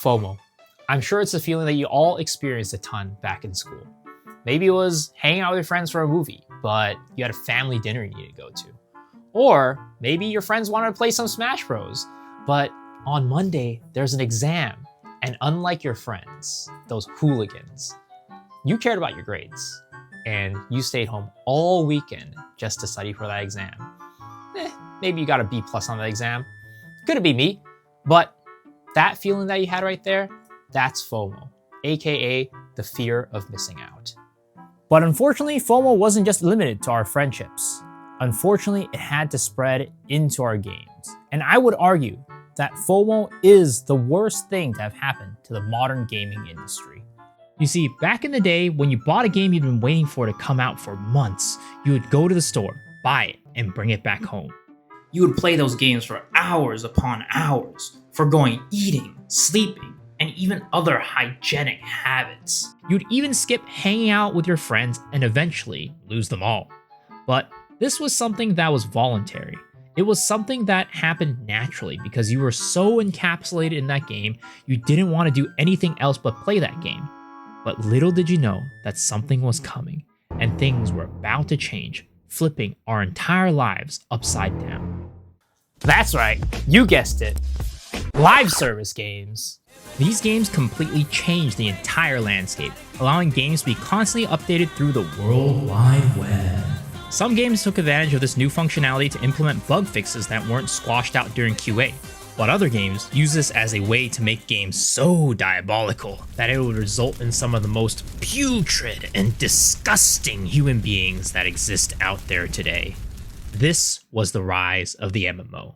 FOMO. I'm sure it's a feeling that you all experienced a ton back in school. Maybe it was hanging out with your friends for a movie, but you had a family dinner you need to go to. Or maybe your friends wanted to play some Smash Bros, but on Monday there's an exam, and unlike your friends, those hooligans, you cared about your grades, and you stayed home all weekend just to study for that exam. Maybe you got a B+ on the exam. Couldn't be me, but that feeling that you had right there, that's FOMO, aka the fear of missing out. But unfortunately, FOMO wasn't just limited to our friendships. Unfortunately, it had to spread into our games. And I would argue that FOMO is the worst thing to have happened to the modern gaming industry. You see, back in the day, when you bought a game you'd been waiting for to come out for months, you would go to the store, buy it, and bring it back home. You would play those games for hours upon hours, forgoing eating, sleeping, and even other hygienic habits. You'd even skip hanging out with your friends and eventually lose them all. But this was something that was voluntary. It was something that happened naturally because you were so encapsulated in that game, you didn't want to do anything else but play that game. But little did you know that something was coming, and things were about to change, flipping our entire lives upside down. That's right, you guessed it. Live service games. These games completely changed the entire landscape, allowing games to be constantly updated through the World Wide Web. Some games took advantage of this new functionality to implement bug fixes that weren't squashed out during QA, but other games use this as a way to make games so diabolical that it would result in some of the most putrid and disgusting human beings that exist out there today. This was the rise of the MMO.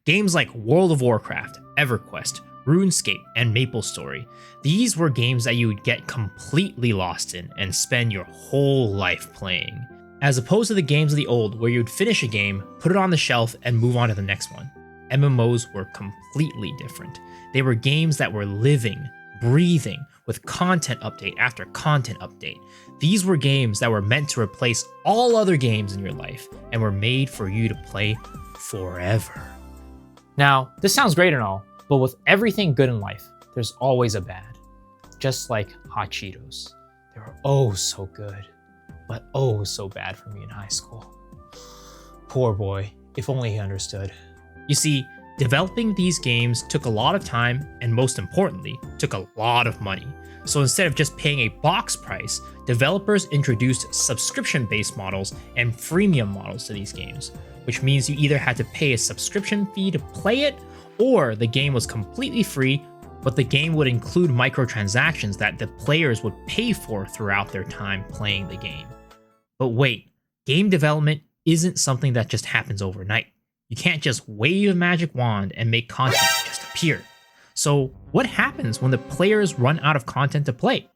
Games like World of Warcraft, EverQuest, RuneScape, and MapleStory. These were games that you would get completely lost in and spend your whole life playing. As opposed to the games of the old where you'd finish a game, put it on the shelf, and move on to the next one. MMOs were completely different. They were games that were living, breathing, with content update after content update. These were games that were meant to replace all other games in your life and were made for you to play forever. Now, this sounds great and all, but with everything good in life, there's always a bad. Just like hot Cheetos. They were oh so good, but oh so bad for me in high school. Poor boy, if only he understood. You see, developing these games took a lot of time and, most importantly, took a lot of money. So instead of just paying a box price, developers introduced subscription-based models and freemium models to these games, which means you either had to pay a subscription fee to play it, or the game was completely free, but the game would include microtransactions that the players would pay for throughout their time playing the game. But wait, game development isn't something that just happens overnight. You can't just wave a magic wand and make content just appear. So what happens when the players run out of content to play?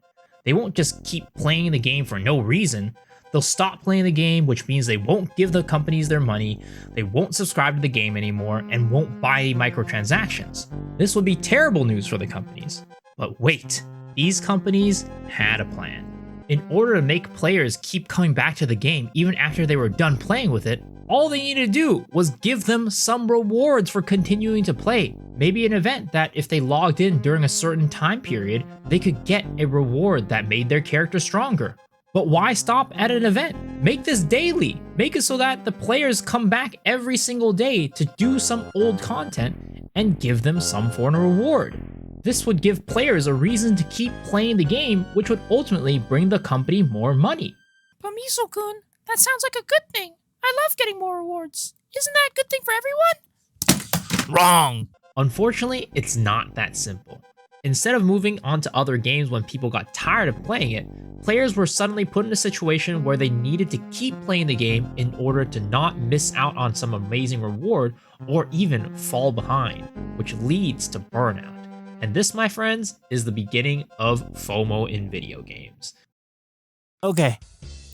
They won't just keep playing the game for no reason. They'll stop playing the game, which means they won't give the companies their money, they won't subscribe to the game anymore, and won't buy microtransactions. This would be terrible news for the companies. But wait, these companies had a plan. In order to make players keep coming back to the game even after they were done playing with it, all they needed to do was give them some rewards for continuing to play. Maybe an event that if they logged in during a certain time period, they could get a reward that made their character stronger. But why stop at an event? Make this daily. Make it so that the players come back every single day to do some old content and give them some form of reward. This would give players a reason to keep playing the game, which would ultimately bring the company more money. But Miso-kun, that sounds like a good thing. I love getting more rewards. Isn't that a good thing for everyone? Wrong! Unfortunately, it's not that simple. Instead of moving on to other games when people got tired of playing it, players were suddenly put in a situation where they needed to keep playing the game in order to not miss out on some amazing reward or even fall behind, which leads to burnout. And this, my friends, is the beginning of FOMO in video games. Okay,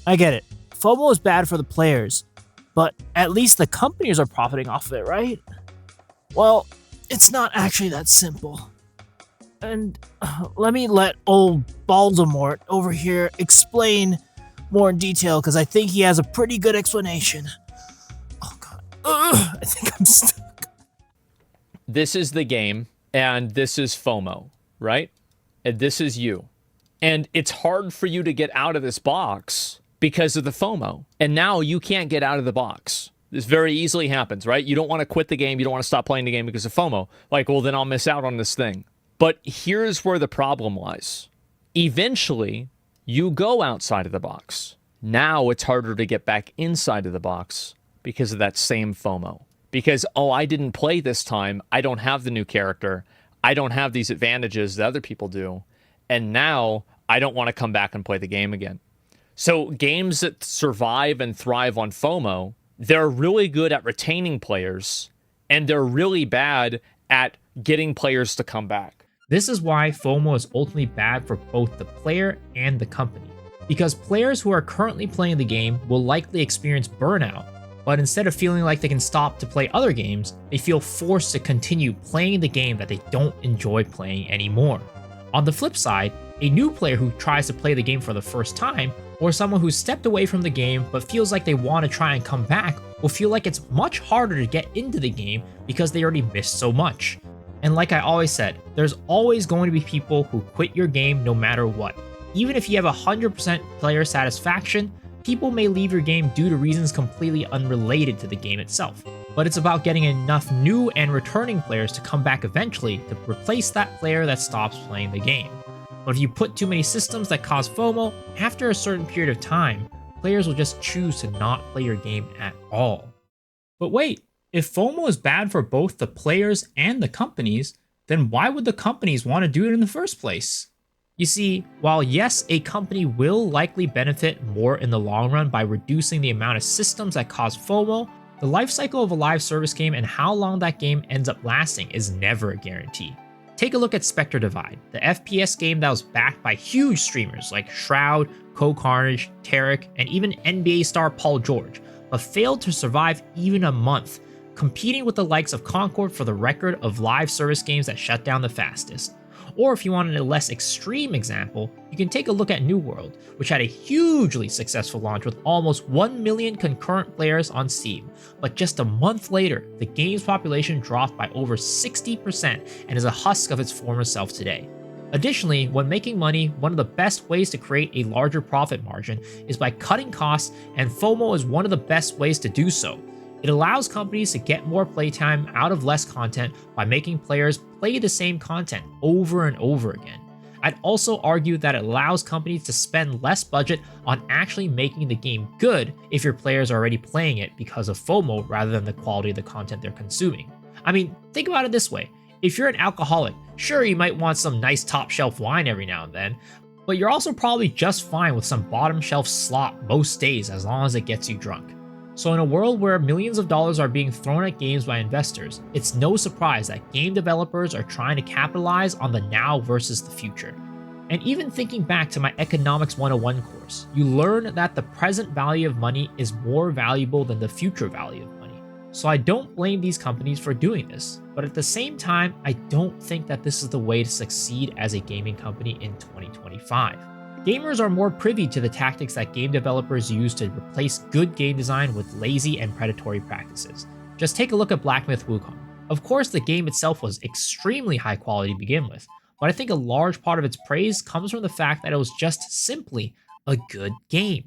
I get it. FOMO is bad for the players, but at least the companies are profiting off of it, right? Well, it's not actually that simple. And let me let old Baltimore over here explain more in detail, because I think he has a pretty good explanation. Oh god, I think I'm stuck. This is the game, and this is FOMO. right? And this is you. And it's hard for you to get out of this box because of the FOMO. And now you can't get out of the box. This very easily happens, right? You don't want to quit the game. You don't want to stop playing the game because of FOMO. Like, well, then I'll miss out on this thing. But here's where the problem lies. Eventually, you go outside of the box. Now it's harder to get back inside of the box because of that same FOMO. Because, oh, I didn't play this time. I don't have the new character. I don't have these advantages that other people do. And now I don't want to come back and play the game again. So games that survive and thrive on FOMO, they're really good at retaining players, and they're really bad at getting players to come back. This is why FOMO is ultimately bad for both the player and the company. Because players who are currently playing the game will likely experience burnout, but instead of feeling like they can stop to play other games, they feel forced to continue playing the game that they don't enjoy playing anymore. On the flip side, a new player who tries to play the game for the first time, or someone who stepped away from the game but feels like they want to try and come back, will feel like it's much harder to get into the game because they already missed so much. And like I always said, there's always going to be people who quit your game no matter what. Even if you have 100% player satisfaction, people may leave your game due to reasons completely unrelated to the game itself. But it's about getting enough new and returning players to come back eventually to replace that player that stops playing the game. But if you put too many systems that cause FOMO, after a certain period of time, players will just choose to not play your game at all. But wait, if FOMO is bad for both the players and the companies, then why would the companies want to do it in the first place? You see, while yes, a company will likely benefit more in the long run by reducing the amount of systems that cause FOMO, the life cycle of a live service game and how long that game ends up lasting is never a guarantee. Take a look at Spectre Divide, the FPS game that was backed by huge streamers like Shroud, Co-Carnage, Tarek, and even NBA star Paul George, but failed to survive even a month, competing with the likes of Concord for the record of live service games that shut down the fastest. Or if you wanted a less extreme example, you can take a look at New World, which had a hugely successful launch with almost 1 million concurrent players on Steam, but just a month later, the game's population dropped by over 60% and is a husk of its former self today. Additionally, when making money, one of the best ways to create a larger profit margin is by cutting costs, and FOMO is one of the best ways to do so. It allows companies to get more playtime out of less content by making players play the same content over and over again. I'd also argue that it allows companies to spend less budget on actually making the game good if your players are already playing it because of FOMO rather than the quality of the content they're consuming. I mean, think about it this way. If you're an alcoholic, sure, you might want some nice top shelf wine every now and then, but you're also probably just fine with some bottom shelf slop most days as long as it gets you drunk. So in a world where millions of dollars are being thrown at games by investors, it's no surprise that game developers are trying to capitalize on the now versus the future. And even thinking back to my Economics 101 course, you learn that the present value of money is more valuable than the future value of money. So I don't blame these companies for doing this, but at the same time, I don't think that this is the way to succeed as a gaming company in 2025. Gamers are more privy to the tactics that game developers use to replace good game design with lazy and predatory practices. Just take a look at Black Myth Wukong. Of course, the game itself was extremely high quality to begin with, but I think a large part of its praise comes from the fact that it was just simply a good game.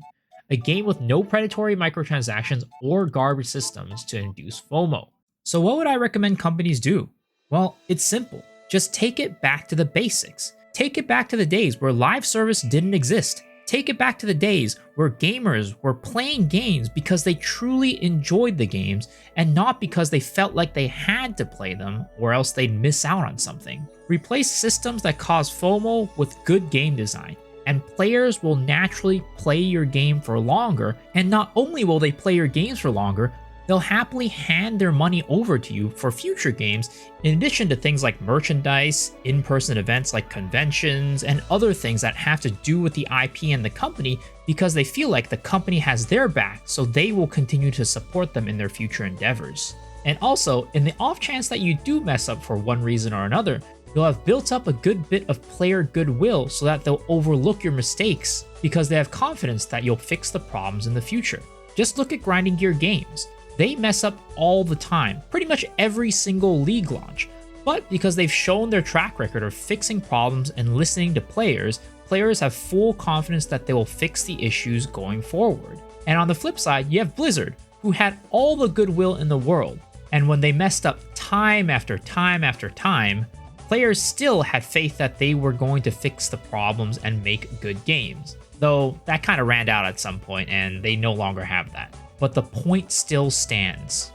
A game with no predatory microtransactions or garbage systems to induce FOMO. So what would I recommend companies do? Well, it's simple. Just take it back to the basics. Take it back to the days where live service didn't exist. Take it back to the days where gamers were playing games because they truly enjoyed the games and not because they felt like they had to play them or else they'd miss out on something. Replace systems that cause FOMO with good game design, and players will naturally play your game for longer, and not only will they play your games for longer, they'll happily hand their money over to you for future games, in addition to things like merchandise, in-person events like conventions, and other things that have to do with the IP and the company because they feel like the company has their back, so they will continue to support them in their future endeavors. And also, in the off chance that you do mess up for one reason or another, you'll have built up a good bit of player goodwill so that they'll overlook your mistakes because they have confidence that you'll fix the problems in the future. Just look at Grinding Gear Games. They mess up all the time, pretty much every single league launch. But because they've shown their track record of fixing problems and listening to players, players have full confidence that they will fix the issues going forward. And on the flip side, you have Blizzard, who had all the goodwill in the world, and when they messed up time after time after time, players still had faith that they were going to fix the problems and make good games. Though that kind of ran out at some point and they no longer have that. But the point still stands.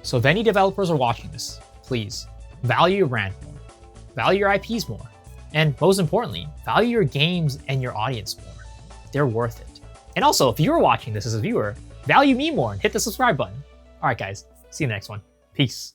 So if any developers are watching this, please value your brand more, value your IPs more, and most importantly, value your games and your audience more. They're worth it. And also, if you're watching this as a viewer, value me more and hit the subscribe button. All right, guys, see you in the next one. Peace.